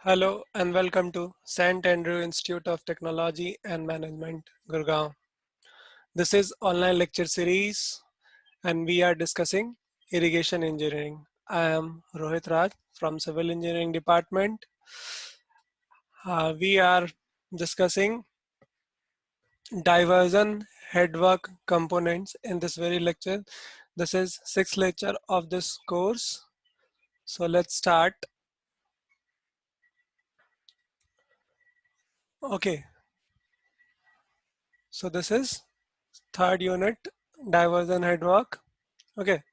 Hello and welcome to St. Andrew Institute of Technology and Management, Gurgaon. This is online lecture series and we are discussing irrigation engineering. I am Rohit Raj from Civil Engineering Department. We are discussing diversion headwork components in this very lecture. This is sixth lecture of this course. So let's start. Okay, so this is third unit, diversion headwork. Okay,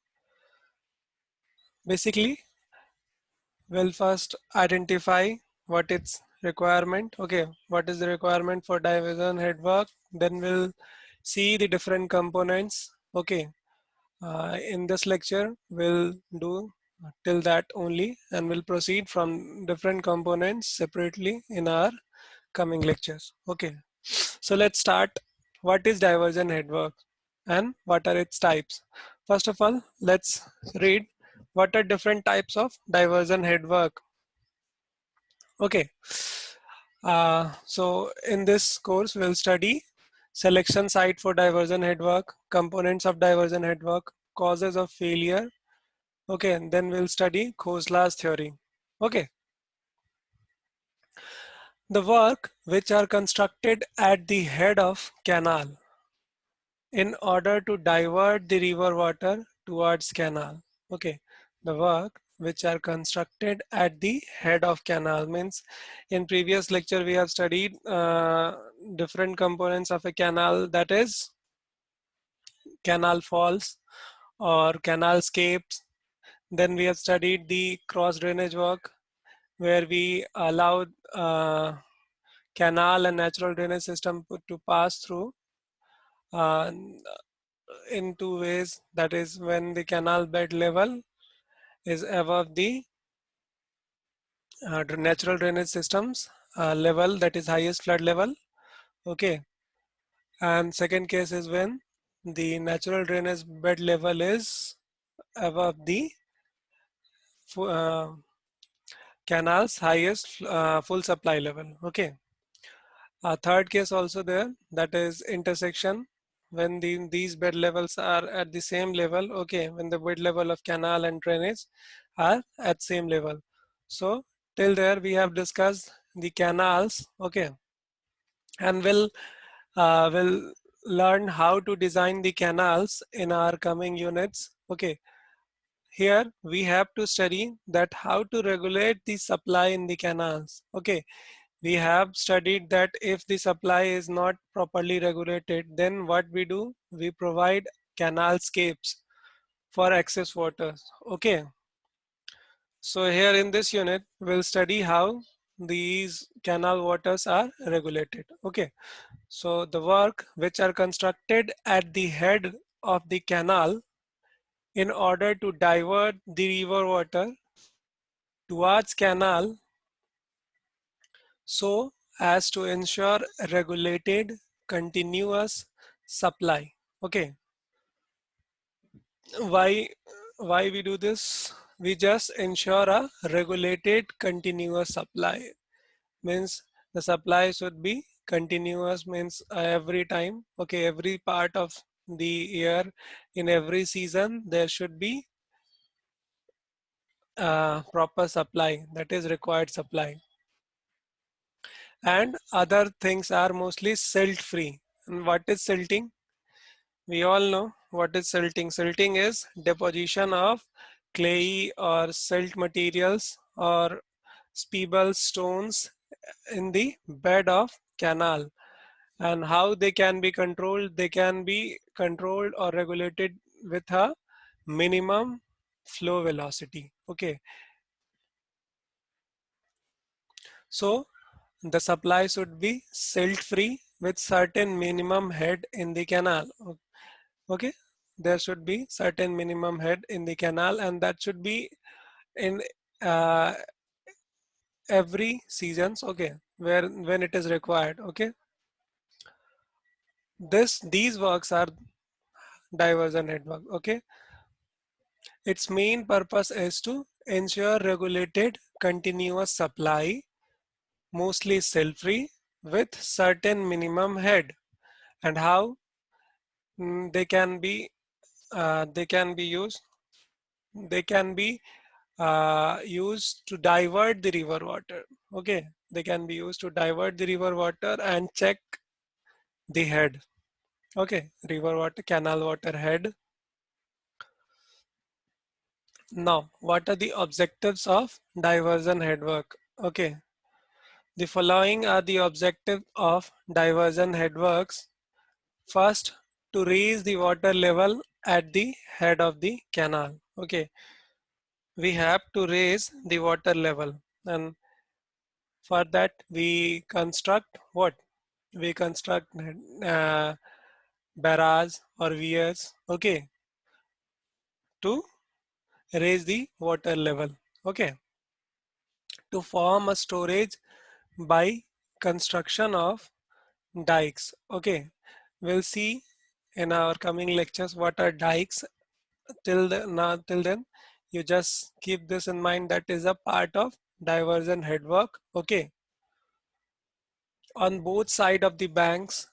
basically we'll first identify what its requirement. Okay, what is the requirement for diversion headwork? Then we'll see the different components. Okay, in this lecture we'll do till that only, and we'll proceed from different components separately in our coming lectures. Okay, so let's start. What is diversion headwork and what are its types? First of all, let's read what are different types of diversion headwork. Okay, so in this course we'll study selection site for diversion headwork, components of diversion headwork, causes of failure. Okay, and then we'll study Khosla's theory. Okay, the work which are constructed at the head of canal in order to divert the river water towards canal. Okay, the work which are constructed at the head of canal means in previous lecture we have studied different components of a canal, that is canal falls or canal scapes. Then we have studied the cross drainage work where we allowed canal and natural drainage system to pass through uh, in two ways, that is when the canal bed level is above the natural drainage systems level, that is highest flood level. Okay, and second case is when the natural drainage bed level is above the uh, canal's highest full supply level. Okay, a third case also there, that is intersection, when these bed levels are at the same level. Okay, when the bed level of canal and drainage are at same level. So till there we have discussed the canals. Okay, and we'll learn how to design the canals in our coming units. Okay, here we have to study that how to regulate the supply in the canals. Okay, we have studied that if the supply is not properly regulated, then what we do, we provide canal scapes for excess waters. Okay, so here in this unit we'll study how these canal waters are regulated. Okay, so the work which are constructed at the head of the canal in order to divert the river water towards canal so as to ensure regulated continuous supply. Okay, why we do this? We just ensure a regulated continuous supply. Means the supply should be continuous, means every time. Okay, every part of the year, in every season there should be proper supply, that is required supply. And other things are mostly silt free. And what is silting? We all know what is silting. Silting is deposition of clayey or silt materials or pebble stones in the bed of canal. And how they can be controlled? They can be controlled or regulated with a minimum flow velocity. Okay, so the supply should be silt free with certain minimum head in the canal. Okay, there should be certain minimum head in the canal, and that should be in uh, every seasons. Okay, where when it is required. Okay, these works are diversion network. Okay, its main purpose is to ensure regulated continuous supply mostly silt-free with certain minimum head. And how they can be used? They can be used to divert the river water. Okay, they can be used to divert the river water and check the head. Okay, river water, canal water head. Now, what are the objectives of diversion head work? Okay, the following are the objective of diversion head works. First, to raise the water level at the head of the canal. Okay, we have to raise the water level, and for that we construct what? We construct barrage or weirs, okay, to raise the water level. Okay, to form a storage by construction of dikes. Okay, we'll see in our coming lectures what are dikes. Till then, you just keep this in mind, that is a part of diversion headwork. Okay, on both side of the banks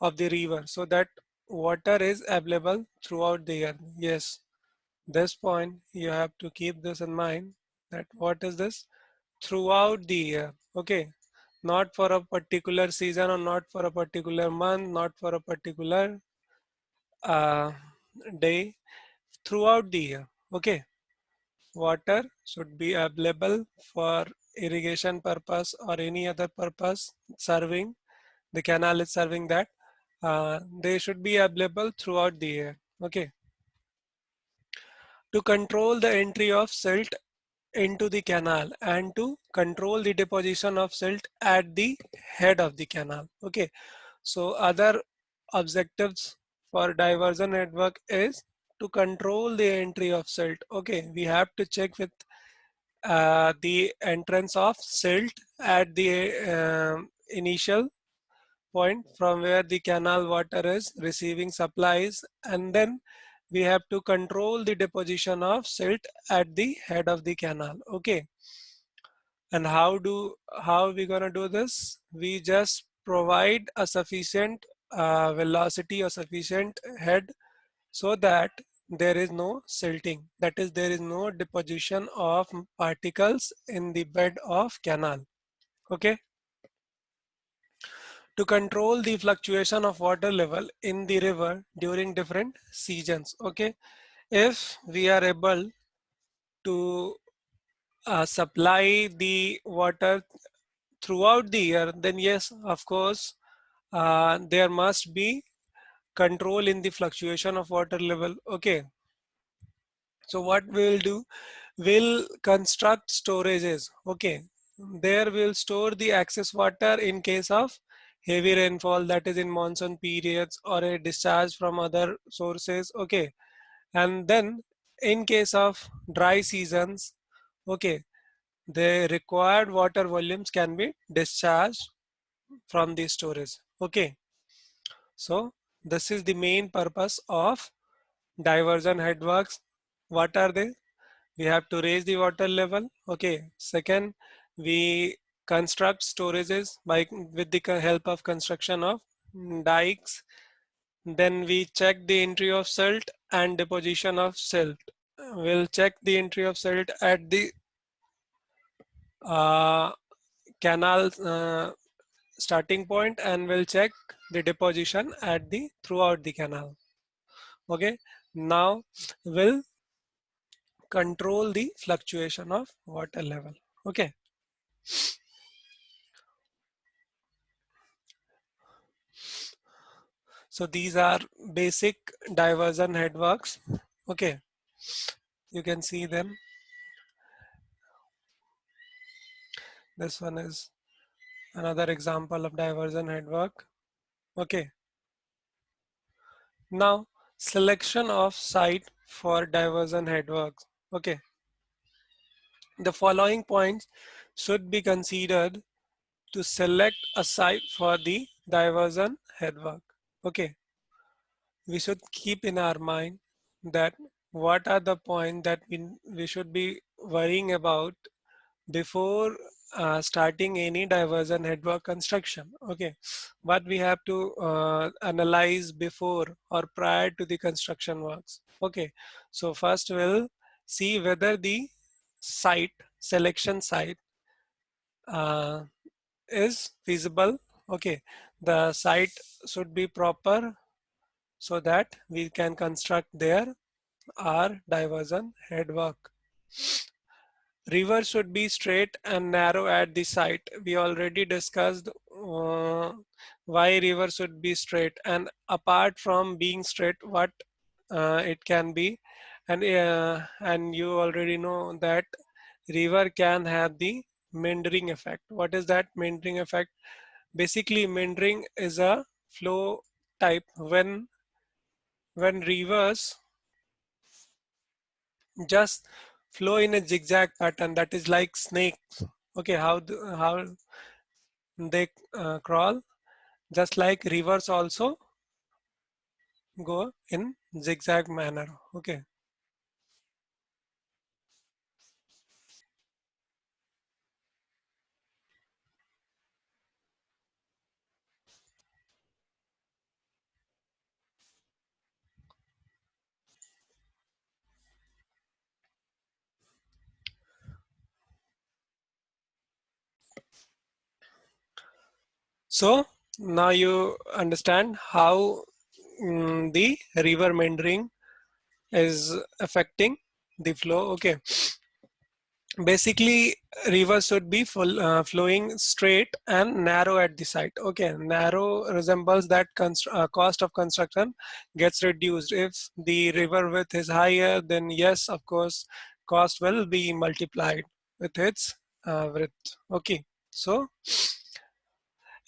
of the river, so that water is available throughout the year. Yes, this point you have to keep this in mind, that what is this? Throughout the year. Okay, not for a particular season or not for a particular month, not for a particular uh, day, throughout the year. Okay, water should be available for irrigation purpose or any other purpose serving, the canal is serving that. They should be available throughout the year. Okay, to control the entry of silt into the canal and to control the deposition of silt at the head of the canal. Okay, so other objectives for diversion network is to control the entry of silt. Okay, we have to check with the entrance of silt at the initial point from where the canal water is receiving supplies, and then we have to control the deposition of silt at the head of the canal. Okay, and how are we gonna do this? We just provide a sufficient velocity or sufficient head so that there is no silting, that is there is no deposition of particles in the bed of canal. Okay, to control the fluctuation of water level in the river during different seasons. Okay, if we are able to supply the water throughout the year, then yes, of course, there must be control in the fluctuation of water level. Okay, so what we'll do, we'll construct storages. Okay, there we'll store the excess water in case of heavy rainfall, that is in monsoon periods, or a discharge from other sources. Okay, and then in case of dry seasons, okay, the required water volumes can be discharged from the storage. Okay, so this is the main purpose of diversion headworks. What are they? We have to raise the water level. Okay, second, we construct storages by with the help of construction of dikes. Then we check the entry of silt and deposition of silt. We'll check the entry of silt at the uh, canal starting point, and we'll check the deposition at the throughout the canal. Okay, now we'll control the fluctuation of water level. Okay, so these are basic diversion headworks. Okay, you can see them. This one is another example of diversion headwork. Okay, now selection of site for diversion headworks. Okay, the following points should be considered to select a site for the diversion headwork. Okay, we should keep in our mind that what are the points that we should be worrying about before starting any diversion headwork construction. Okay, what we have to analyze before or prior to the construction works. Okay, so first we'll see whether the selection site uh, is feasible. Okay, the site should be proper so that we can construct there our diversion headwork. River should be straight and narrow at the site. We already discussed why river should be straight, and apart from being straight, what it can be, and you already know that river can have the meandering effect. What is that meandering effect? Basically, meandering is a flow type when rivers just flow in a zigzag pattern, that is like snakes. Okay, how they crawl, just like rivers also go in zigzag manner. Okay, so now you understand how the river meandering is affecting the flow. Okay, basically rivers should be flowing straight and narrow at the site. Okay, narrow resembles that cost of construction gets reduced. If the river width is higher, then yes, of course, cost will be multiplied with its width. Okay, so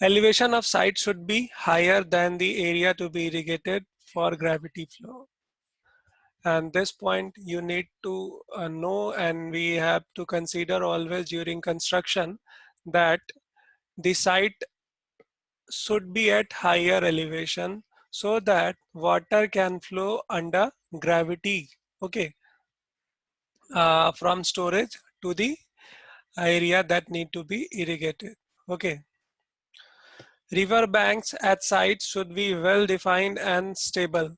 elevation of site should be higher than the area to be irrigated for gravity flow. And this point you need to know, and we have to consider always during construction that the site should be at higher elevation so that water can flow under gravity. Okay, from storage to the area that need to be irrigated. Okay, river banks at sites should be well defined and stable.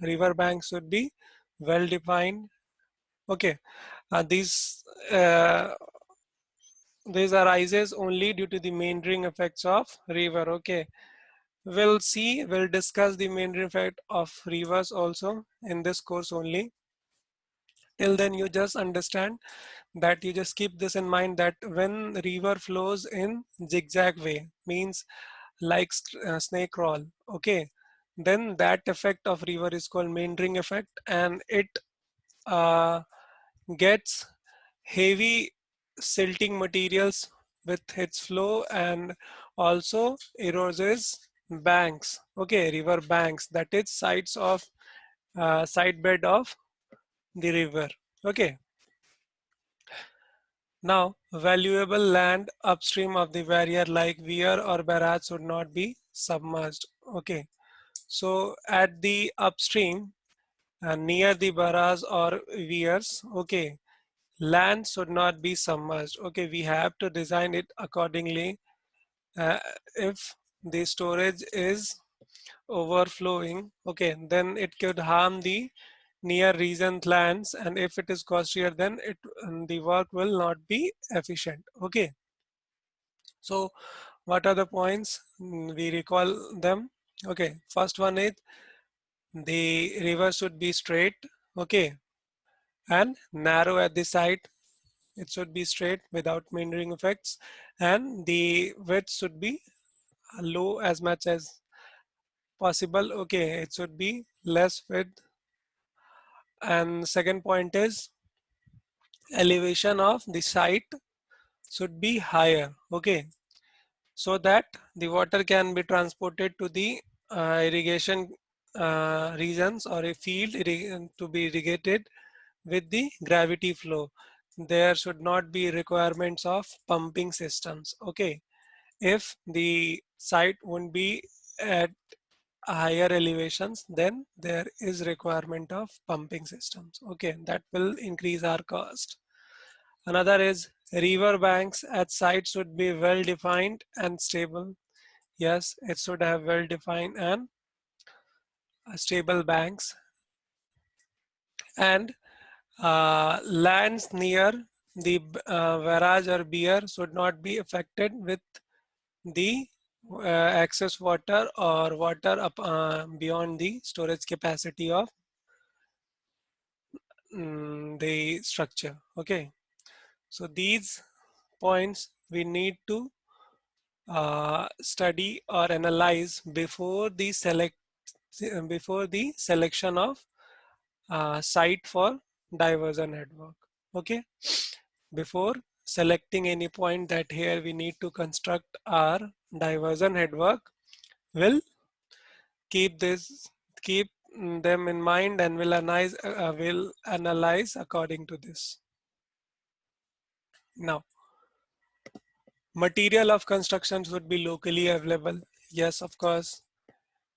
River banks should be well defined. Okay, these this arises only due to the meandering effects of river. Okay, we'll discuss the meandering effect of rivers also in this course only. Till then, you just understand that you just keep this in mind that when river flows in zigzag way, means like snake crawl. Okay, then that effect of river is called meandering effect, and it uh, gets heavy silting materials with its flow, and also eroses banks. Okay, river banks, that is sides of side bed of the river. Okay, now valuable land upstream of the barrier like weir or barrage should not be submerged. Okay, so at the upstream near the barrage or weirs, okay, land should not be submerged. Okay, we have to design it accordingly. uh, if the storage is overflowing, okay, then it could harm the near region lands, and if it is costlier, then the work will not be efficient. Okay, so what are the points? We recall them. Okay, first one is the river should be straight, okay, and narrow at the site. It should be straight without meandering effects, and the width should be low as much as possible. Okay, it should be less width. And second point is elevation of the site should be higher. Okay, so that the water can be transported to the irrigation regions or a field to be irrigated with the gravity flow. There should not be requirements of pumping systems. Okay, if the site won't be at higher elevations, then there is requirement of pumping systems. Okay, that will increase our cost. Another is River banks at sites should be well defined and stable. Yes, it should have well defined and stable banks. And lands near the barrage or beer should not be affected with the excess water or water up beyond the storage capacity of the structure. Okay, so these points we need to study or analyze before the selection of site for diversion network. Okay, before selecting any point that here we need to construct our diversion network, will keep this keep them in mind and will analyze according to this. Now, material of constructions would be locally available. Yes, of course.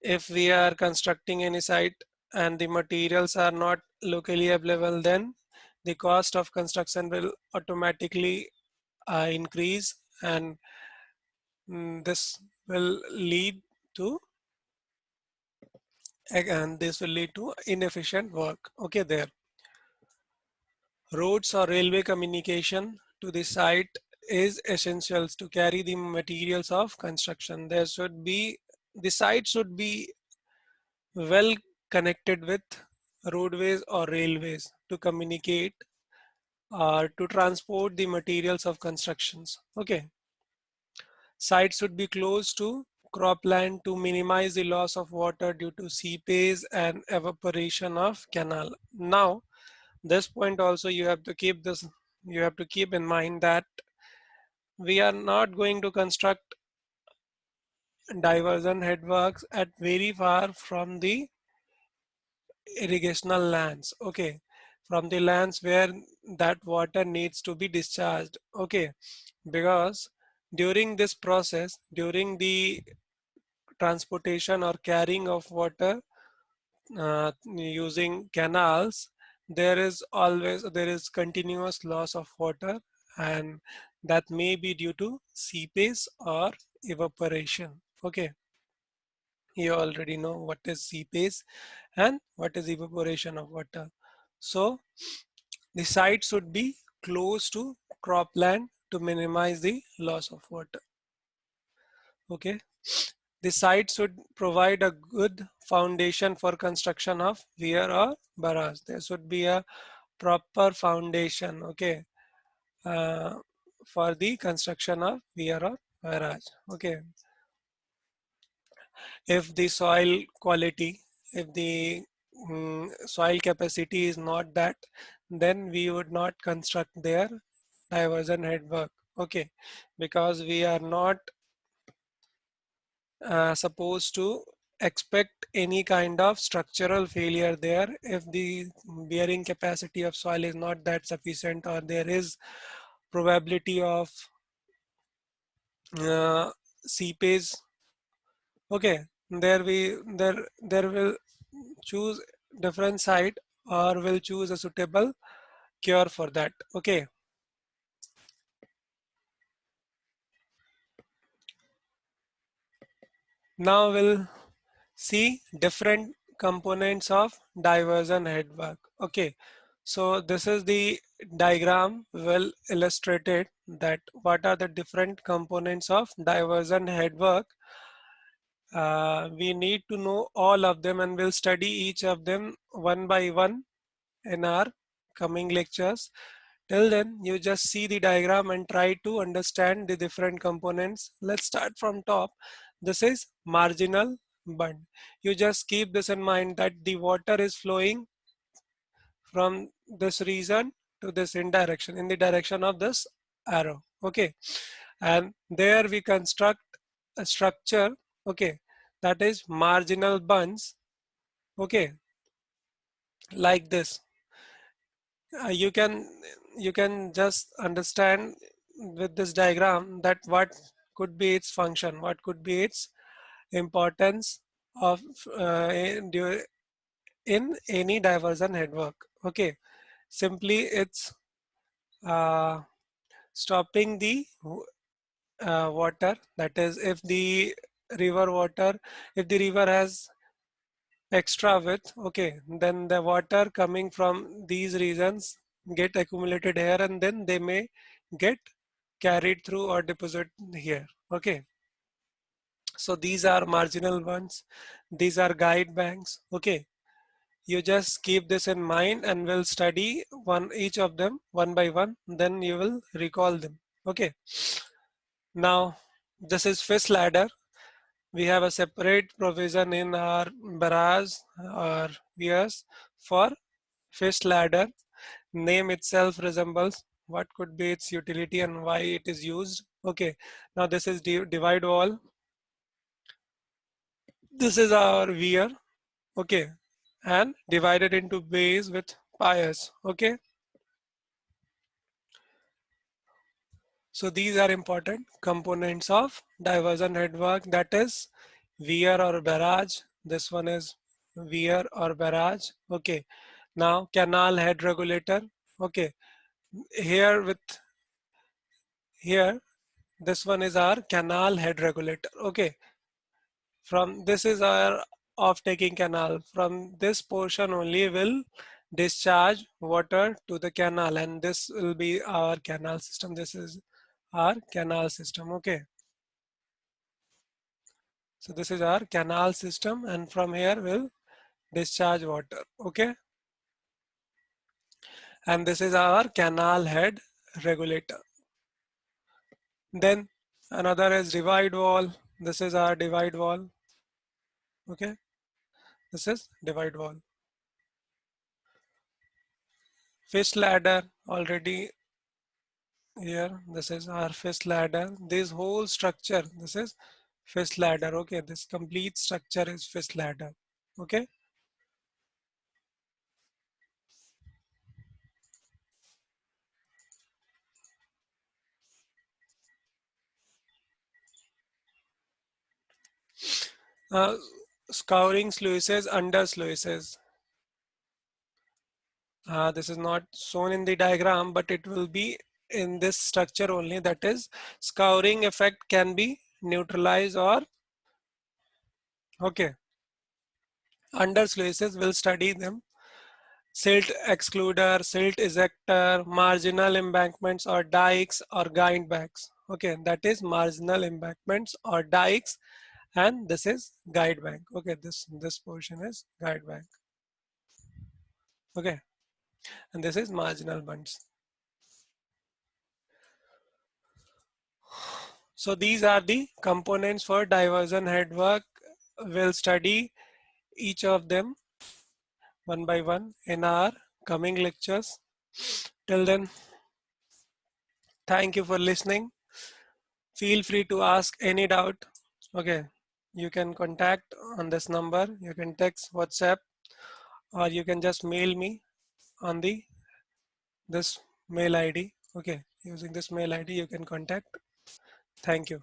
If we are constructing any site and the materials are not locally available, then the cost of construction will automatically increase, and this will lead to inefficient work. Okay, there. Roads or railway communication to the site is essential to carry the materials of construction. The site should be well connected with roadways or railways to communicate or to transport the materials of constructions. Okay. Sites should be close to cropland to minimize the loss of water due to seepage and evaporation of canal. Now, this point also you have to keep in mind that we are not going to construct diversion headworks at very far from the irrigational lands. Okay, from the lands where that water needs to be discharged. Okay, because during this process, during the transportation or carrying of water using canals, there is continuous loss of water, and that may be due to seepage or evaporation. Okay, you already know what is seepage and what is evaporation of water. So the site should be close to cropland to minimize the loss of water. Okay, the site should provide a good foundation for construction of weir or barrage. There should be a proper foundation. Okay, uh, for the construction of weir or barrage. Okay, if the soil quality, if the soil capacity is not that, then we would not construct their diversion headwork. Okay, because we are not supposed to expect any kind of structural failure there if the bearing capacity of soil is not that sufficient, or there is probability of seepage. Okay, there will choose different site or will choose a suitable cure for that. Okay, now we'll see different components of diversion headwork. Okay, so this is the diagram well illustrated that what are the different components of diversion headwork. We need to know all of them, and we'll study each of them one by one in our coming lectures. Till then, you just see the diagram and try to understand the different components. Let's start from top. This is marginal bund. You just keep this in mind that the water is flowing from this region to this in the direction of this arrow. Okay, and there we construct a structure. Okay, that is marginal bunds. Okay, like this. You can just understand with this diagram that what could be its function, what could be its importance of in any diversion network. Okay, simply it's uh, stopping the water, that is if the river water, if the river has extra width, okay, then the water coming from these regions get accumulated here and then they may get carried through or deposit here. Okay, so these are marginal ones, these are guide banks. Okay, you just keep this in mind and we'll study one each of them one by one, then you will recall them. Okay, now this is fish ladder. We have a separate provision in our barrage or weirs for fish ladder. Name itself resembles what could be its utility and why it is used. Okay, now this is divide wall. This is our weir. Okay, and divided into bays with piers. Okay, so these are important components of diversion headwork, that is weir or barrage. This one is weir or barrage. Okay, now canal head regulator. Okay, here with here this one is our canal head regulator. Okay, from this is our off taking canal. From this portion only will discharge water to the canal, and this will be our canal system. This is our canal system. Okay, so this is our canal system, and from here will discharge water. Okay, and this is our canal head regulator. Then another is divide wall. This is our divide wall. Okay, this is divide wall. Fish ladder already here. This is our fish ladder. This whole structure, this is fish ladder. Okay, this complete structure is fish ladder. Okay, uh, scouring sluices, under sluices. This is not shown in the diagram, but it will be in this structure only. That is, scouring effect can be neutralized or okay. Under sluices, we'll study them. Silt excluder, silt ejector, marginal embankments or dikes or guide banks. Okay, that is marginal embankments or dikes, and this is guide bank. Okay, this portion is guide bank. Okay, and this is marginal bunds. So these are the components for diversion headwork. We'll study each of them one by one in our coming lectures. Till then, thank you for listening. Feel free to ask any doubt. Okay, you can contact on this number, you can text, WhatsApp, or you can just mail me on the this mail ID. Okay, using this mail ID you can contact. Thank you.